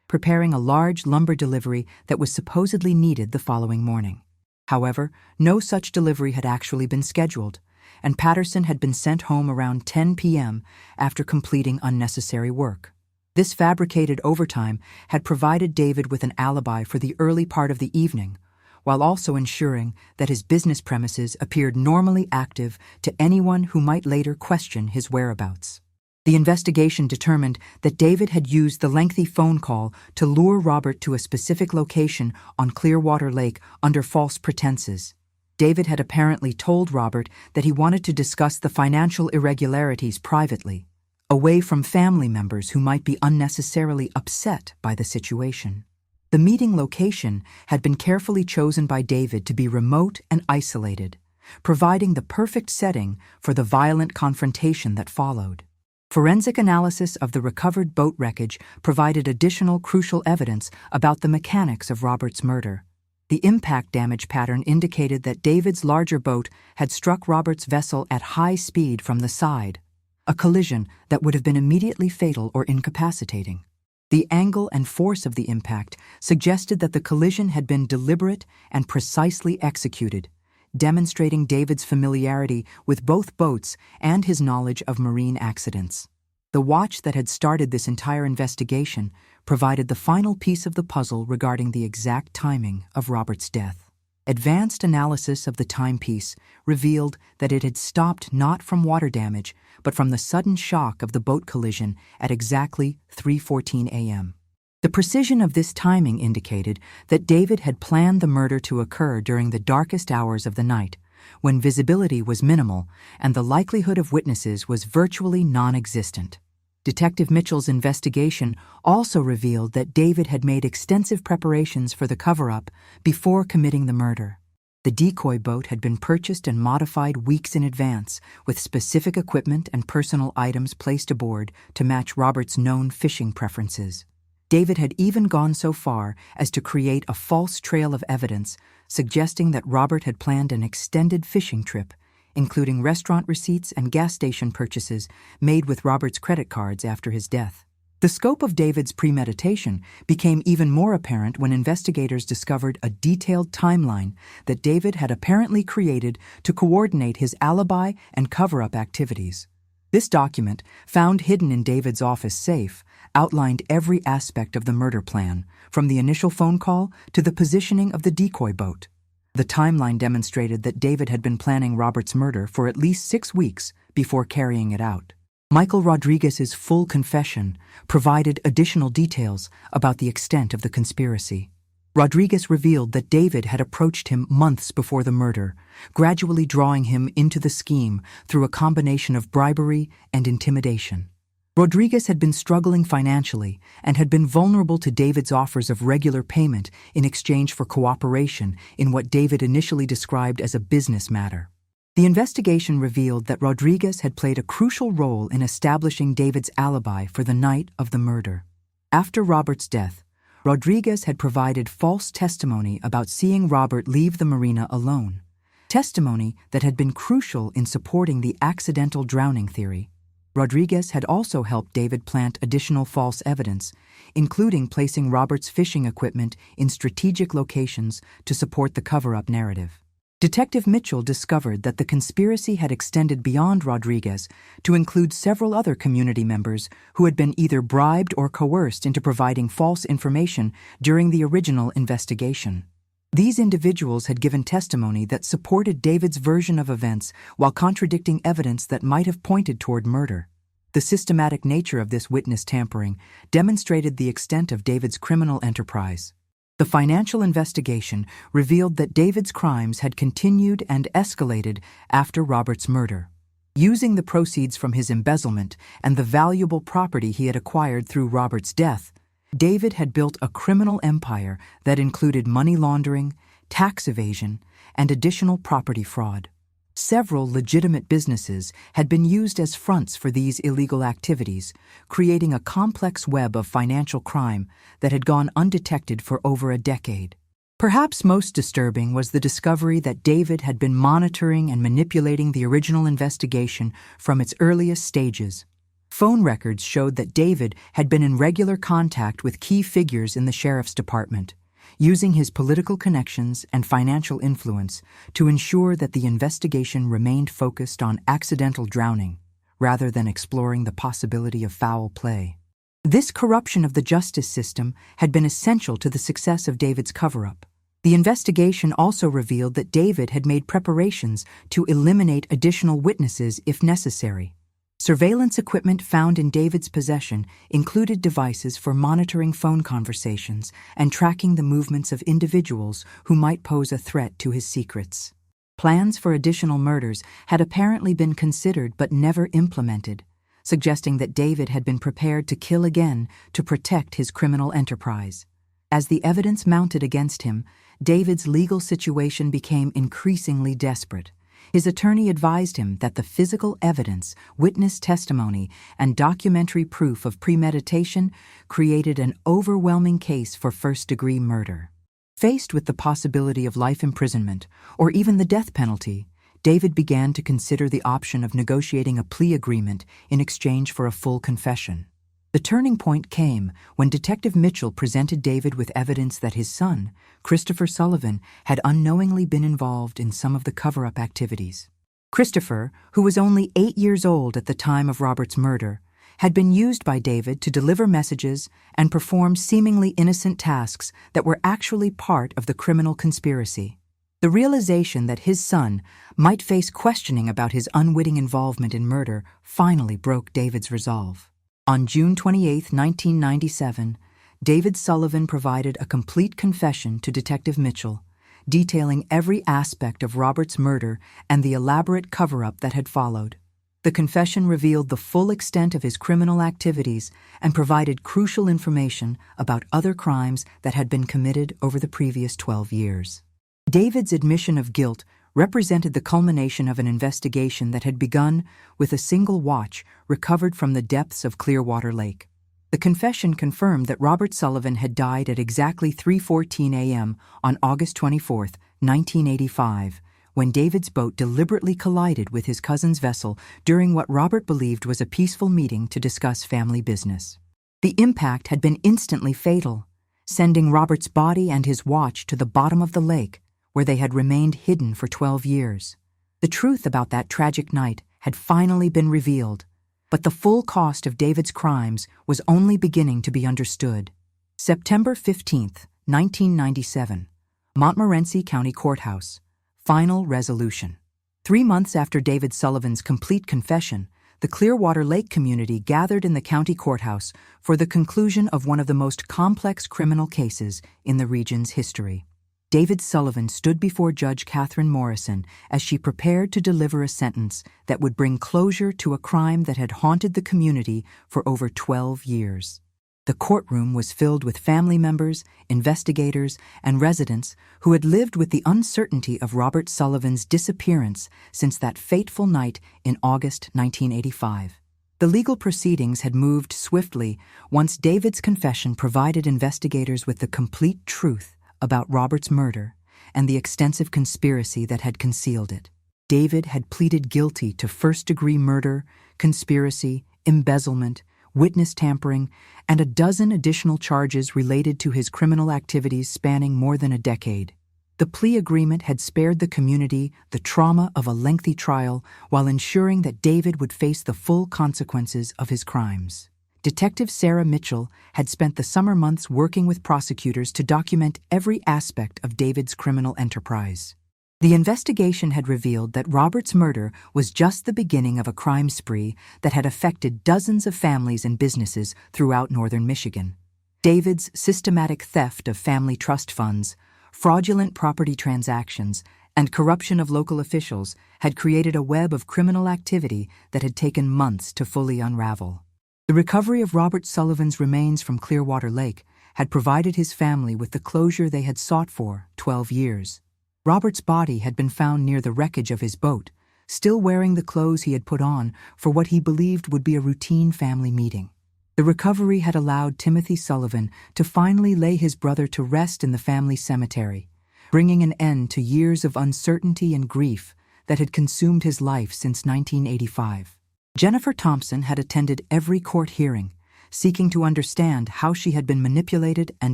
preparing a large lumber delivery that was supposedly needed the following morning. However, no such delivery had actually been scheduled, and Patterson had been sent home around 10 p.m. after completing unnecessary work. This fabricated overtime had provided David with an alibi for the early part of the evening, while also ensuring that his business premises appeared normally active to anyone who might later question his whereabouts. The investigation determined that David had used the lengthy phone call to lure Robert to a specific location on Clearwater Lake under false pretenses. David had apparently told Robert that he wanted to discuss the financial irregularities privately, away from family members who might be unnecessarily upset by the situation. The meeting location had been carefully chosen by David to be remote and isolated, providing the perfect setting for the violent confrontation that followed. Forensic analysis of the recovered boat wreckage provided additional crucial evidence about the mechanics of Robert's murder. The impact damage pattern indicated that David's larger boat had struck Robert's vessel at high speed from the side, a collision that would have been immediately fatal or incapacitating. The angle and force of the impact suggested that the collision had been deliberate and precisely executed, demonstrating David's familiarity with both boats and his knowledge of marine accidents. The watch that had started this entire investigation provided the final piece of the puzzle regarding the exact timing of Robert's death. Advanced analysis of the timepiece revealed that it had stopped not from water damage, but from the sudden shock of the boat collision at exactly 3:14 a.m. The precision of this timing indicated that David had planned the murder to occur during the darkest hours of the night, when visibility was minimal and the likelihood of witnesses was virtually non-existent. Detective Mitchell's investigation also revealed that David had made extensive preparations for the cover-up before committing the murder. The decoy boat had been purchased and modified weeks in advance, with specific equipment and personal items placed aboard to match Robert's known fishing preferences. David had even gone so far as to create a false trail of evidence, suggesting that Robert had planned an extended fishing trip, including restaurant receipts and gas station purchases made with Robert's credit cards after his death. The scope of David's premeditation became even more apparent when investigators discovered a detailed timeline that David had apparently created to coordinate his alibi and cover-up activities. This document, found hidden in David's office safe, outlined every aspect of the murder plan, from the initial phone call to the positioning of the decoy boat. The timeline demonstrated that David had been planning Robert's murder for at least 6 weeks before carrying it out. Michael Rodriguez's full confession provided additional details about the extent of the conspiracy. Rodriguez revealed that David had approached him months before the murder, gradually drawing him into the scheme through a combination of bribery and intimidation. Rodriguez had been struggling financially and had been vulnerable to David's offers of regular payment in exchange for cooperation in what David initially described as a business matter. The investigation revealed that Rodriguez had played a crucial role in establishing David's alibi for the night of the murder. After Robert's death, Rodriguez had provided false testimony about seeing Robert leave the marina alone, testimony that had been crucial in supporting the accidental drowning theory. Rodriguez had also helped David plant additional false evidence, including placing Robert's fishing equipment in strategic locations to support the cover-up narrative. Detective Mitchell discovered that the conspiracy had extended beyond Rodriguez to include several other community members who had been either bribed or coerced into providing false information during the original investigation. These individuals had given testimony that supported David's version of events while contradicting evidence that might have pointed toward murder. The systematic nature of this witness tampering demonstrated the extent of David's criminal enterprise. The financial investigation revealed that David's crimes had continued and escalated after Robert's murder. Using the proceeds from his embezzlement and the valuable property he had acquired through Robert's death, David had built a criminal empire that included money laundering, tax evasion, and additional property fraud. Several legitimate businesses had been used as fronts for these illegal activities, creating a complex web of financial crime that had gone undetected for over a decade. Perhaps most disturbing was the discovery that David had been monitoring and manipulating the original investigation from its earliest stages. Phone records showed that David had been in regular contact with key figures in the sheriff's department, using his political connections and financial influence to ensure that the investigation remained focused on accidental drowning rather than exploring the possibility of foul play. This corruption of the justice system had been essential to the success of David's cover-up. The investigation also revealed that David had made preparations to eliminate additional witnesses if necessary. Surveillance equipment found in David's possession included devices for monitoring phone conversations and tracking the movements of individuals who might pose a threat to his secrets. Plans for additional murders had apparently been considered but never implemented, suggesting that David had been prepared to kill again to protect his criminal enterprise. As the evidence mounted against him, David's legal situation became increasingly desperate. His attorney advised him that the physical evidence, witness testimony, and documentary proof of premeditation created an overwhelming case for first-degree murder. Faced with the possibility of life imprisonment, or even the death penalty, David began to consider the option of negotiating a plea agreement in exchange for a full confession. The turning point came when Detective Mitchell presented David with evidence that his son, Christopher Sullivan, had unknowingly been involved in some of the cover-up activities. Christopher, who was only 8 years old at the time of Robert's murder, had been used by David to deliver messages and perform seemingly innocent tasks that were actually part of the criminal conspiracy. The realization that his son might face questioning about his unwitting involvement in murder finally broke David's resolve. On June 28, 1997, David Sullivan provided a complete confession to Detective Mitchell, detailing every aspect of Robert's murder and the elaborate cover-up that had followed. The confession revealed the full extent of his criminal activities and provided crucial information about other crimes that had been committed over the previous 12 years. David's admission of guilt represented the culmination of an investigation that had begun with a single watch recovered from the depths of Clearwater Lake. The confession confirmed that Robert Sullivan had died at exactly 3:14 a.m. on August 24, 1985, when David's boat deliberately collided with his cousin's vessel during what Robert believed was a peaceful meeting to discuss family business. The impact had been instantly fatal, sending Robert's body and his watch to the bottom of the lake, where they had remained hidden for 12 years. The truth about that tragic night had finally been revealed, but the full cost of David's crimes was only beginning to be understood. September 15, 1997, Montmorency County Courthouse. Final resolution. 3 months after David Sullivan's complete confession, the Clearwater Lake community gathered in the county courthouse for the conclusion of one of the most complex criminal cases in the region's history. David Sullivan stood before Judge Catherine Morrison as she prepared to deliver a sentence that would bring closure to a crime that had haunted the community for over 12 years. The courtroom was filled with family members, investigators, and residents who had lived with the uncertainty of Robert Sullivan's disappearance since that fateful night in August 1985. The legal proceedings had moved swiftly once David's confession provided investigators with the complete truth about Robert's murder and the extensive conspiracy that had concealed it. David had pleaded guilty to first-degree murder, conspiracy, embezzlement, witness tampering, and a dozen additional charges related to his criminal activities spanning more than a decade. The plea agreement had spared the community the trauma of a lengthy trial while ensuring that David would face the full consequences of his crimes. Detective Sarah Mitchell had spent the summer months working with prosecutors to document every aspect of David's criminal enterprise. The investigation had revealed that Robert's murder was just the beginning of a crime spree that had affected dozens of families and businesses throughout northern Michigan. David's systematic theft of family trust funds, fraudulent property transactions, and corruption of local officials had created a web of criminal activity that had taken months to fully unravel. The recovery of Robert Sullivan's remains from Clearwater Lake had provided his family with the closure they had sought for 12 years. Robert's body had been found near the wreckage of his boat, still wearing the clothes he had put on for what he believed would be a routine family meeting. The recovery had allowed Timothy Sullivan to finally lay his brother to rest in the family cemetery, bringing an end to years of uncertainty and grief that had consumed his life since 1985. Jennifer Thompson had attended every court hearing, seeking to understand how she had been manipulated and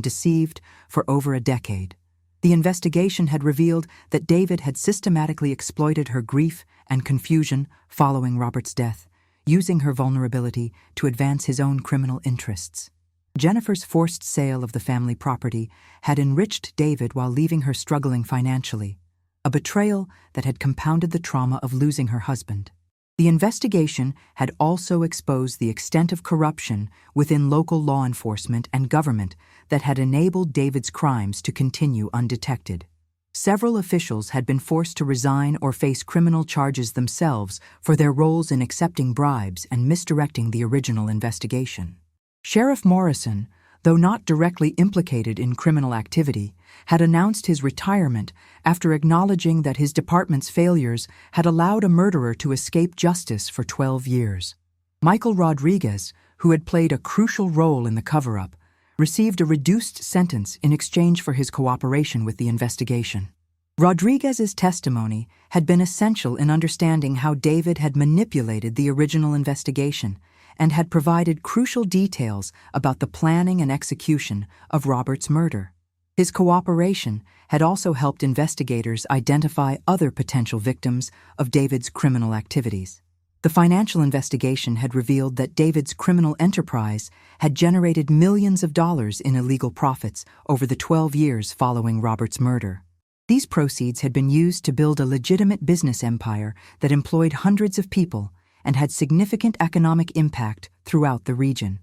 deceived for over a decade. The investigation had revealed that David had systematically exploited her grief and confusion following Robert's death, using her vulnerability to advance his own criminal interests. Jennifer's forced sale of the family property had enriched David while leaving her struggling financially, a betrayal that had compounded the trauma of losing her husband. The investigation had also exposed the extent of corruption within local law enforcement and government that had enabled David's crimes to continue undetected. Several officials had been forced to resign or face criminal charges themselves for their roles in accepting bribes and misdirecting the original investigation. Sheriff Morrison, though not directly implicated in criminal activity, had announced his retirement after acknowledging that his department's failures had allowed a murderer to escape justice for 12 years. Michael Rodriguez, who had played a crucial role in the cover-up, received a reduced sentence in exchange for his cooperation with the investigation. Rodriguez's testimony had been essential in understanding how David had manipulated the original investigation and had provided crucial details about the planning and execution of Robert's murder. His cooperation had also helped investigators identify other potential victims of David's criminal activities. The financial investigation had revealed that David's criminal enterprise had generated millions of dollars in illegal profits over the 12 years following Robert's murder. These proceeds had been used to build a legitimate business empire that employed hundreds of people and had significant economic impact throughout the region.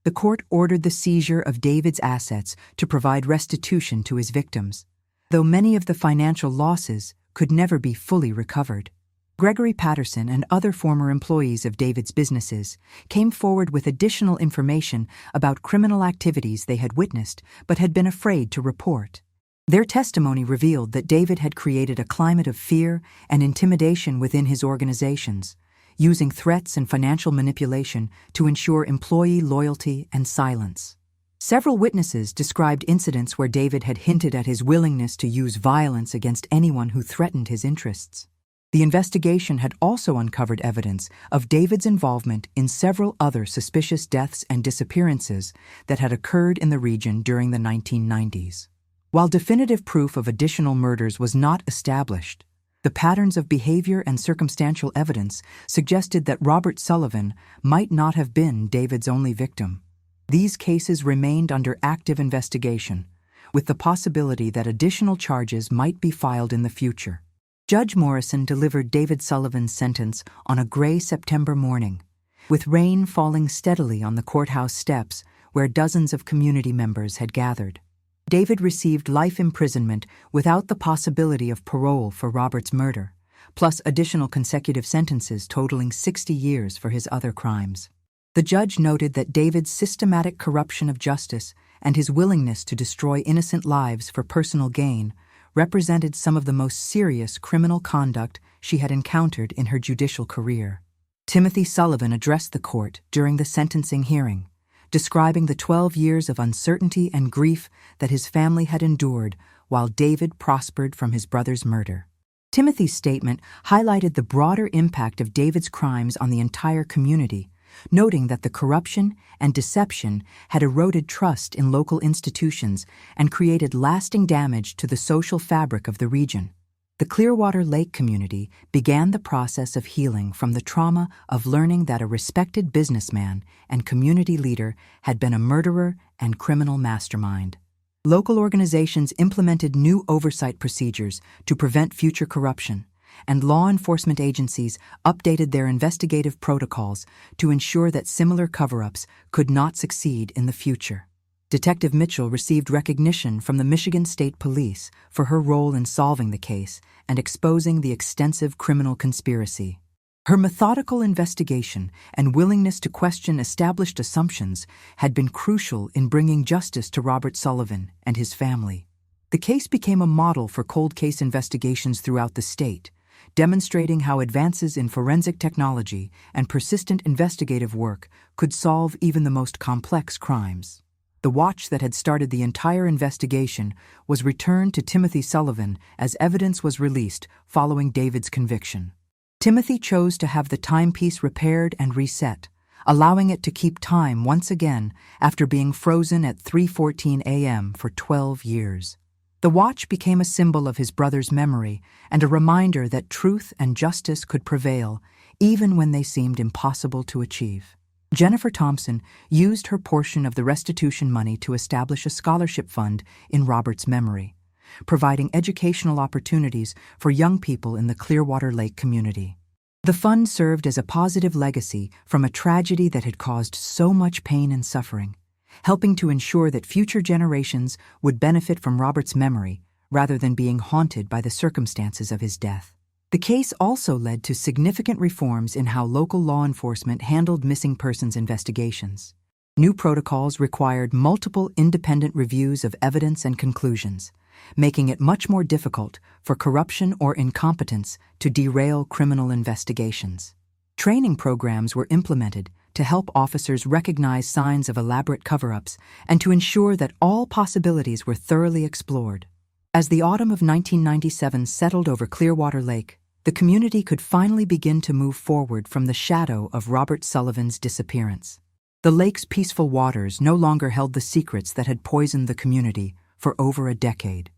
The court ordered the seizure of David's assets to provide restitution to his victims, though many of the financial losses could never be fully recovered. Gregory Patterson and other former employees of David's businesses came forward with additional information about criminal activities they had witnessed but had been afraid to report. Their testimony revealed that David had created a climate of fear and intimidation within his organizations, using threats and financial manipulation to ensure employee loyalty and silence. Several witnesses described incidents where David had hinted at his willingness to use violence against anyone who threatened his interests. The investigation had also uncovered evidence of David's involvement in several other suspicious deaths and disappearances that had occurred in the region during the 1990s. While definitive proof of additional murders was not established, the patterns of behavior and circumstantial evidence suggested that Robert Sullivan might not have been David's only victim. These cases remained under active investigation, with the possibility that additional charges might be filed in the future. Judge Morrison delivered David Sullivan's sentence on a gray September morning, with rain falling steadily on the courthouse steps where dozens of community members had gathered. David received life imprisonment without the possibility of parole for Robert's murder, plus additional consecutive sentences totaling 60 years for his other crimes. The judge noted that David's systematic corruption of justice and his willingness to destroy innocent lives for personal gain represented some of the most serious criminal conduct she had encountered in her judicial career. Timothy Sullivan addressed the court during the sentencing hearing, describing the 12 years of uncertainty and grief that his family had endured while David prospered from his brother's murder. Timothy's statement highlighted the broader impact of David's crimes on the entire community, noting that the corruption and deception had eroded trust in local institutions and created lasting damage to the social fabric of the region. The Clearwater Lake community began the process of healing from the trauma of learning that a respected businessman and community leader had been a murderer and criminal mastermind. Local organizations implemented new oversight procedures to prevent future corruption, and law enforcement agencies updated their investigative protocols to ensure that similar cover-ups could not succeed in the future. Detective Mitchell received recognition from the Michigan State Police for her role in solving the case and exposing the extensive criminal conspiracy. Her methodical investigation and willingness to question established assumptions had been crucial in bringing justice to Robert Sullivan and his family. The case became a model for cold case investigations throughout the state, demonstrating how advances in forensic technology and persistent investigative work could solve even the most complex crimes. The watch that had started the entire investigation was returned to Timothy Sullivan as evidence was released following David's conviction. Timothy chose to have the timepiece repaired and reset, allowing it to keep time once again after being frozen at 3:14 a.m. for 12 years. The watch became a symbol of his brother's memory and a reminder that truth and justice could prevail even when they seemed impossible to achieve. Jennifer Thompson used her portion of the restitution money to establish a scholarship fund in Robert's memory, providing educational opportunities for young people in the Clearwater Lake community. The fund served as a positive legacy from a tragedy that had caused so much pain and suffering, helping to ensure that future generations would benefit from Robert's memory rather than being haunted by the circumstances of his death. The case also led to significant reforms in how local law enforcement handled missing persons investigations. New protocols required multiple independent reviews of evidence and conclusions, making it much more difficult for corruption or incompetence to derail criminal investigations. Training programs were implemented to help officers recognize signs of elaborate cover-ups and to ensure that all possibilities were thoroughly explored. As the autumn of 1997 settled over Clearwater Lake, the community could finally begin to move forward from the shadow of Robert Sullivan's disappearance. The lake's peaceful waters no longer held the secrets that had poisoned the community for over a decade.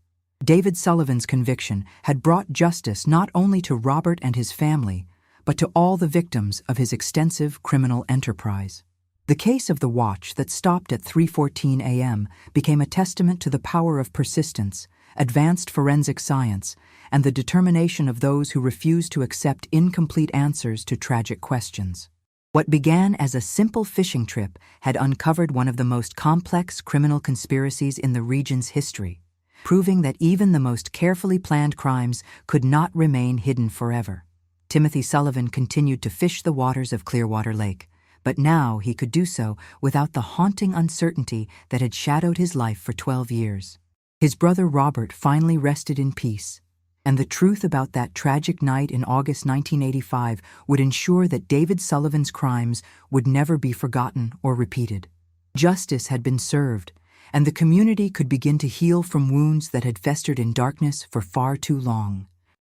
David Sullivan's conviction had brought justice not only to Robert and his family, but to all the victims of his extensive criminal enterprise. The case of the watch that stopped at 3:14 a.m. became a testament to the power of persistence advanced forensic science, and the determination of those who refused to accept incomplete answers to tragic questions. What began as a simple fishing trip had uncovered one of the most complex criminal conspiracies in the region's history, proving that even the most carefully planned crimes could not remain hidden forever. Timothy Sullivan continued to fish the waters of Clearwater Lake, but now he could do so without the haunting uncertainty that had shadowed his life for 12 years. His brother Robert finally rested in peace, and the truth about that tragic night in August 1985 would ensure that David Sullivan's crimes would never be forgotten or repeated. Justice had been served, and the community could begin to heal from wounds that had festered in darkness for far too long.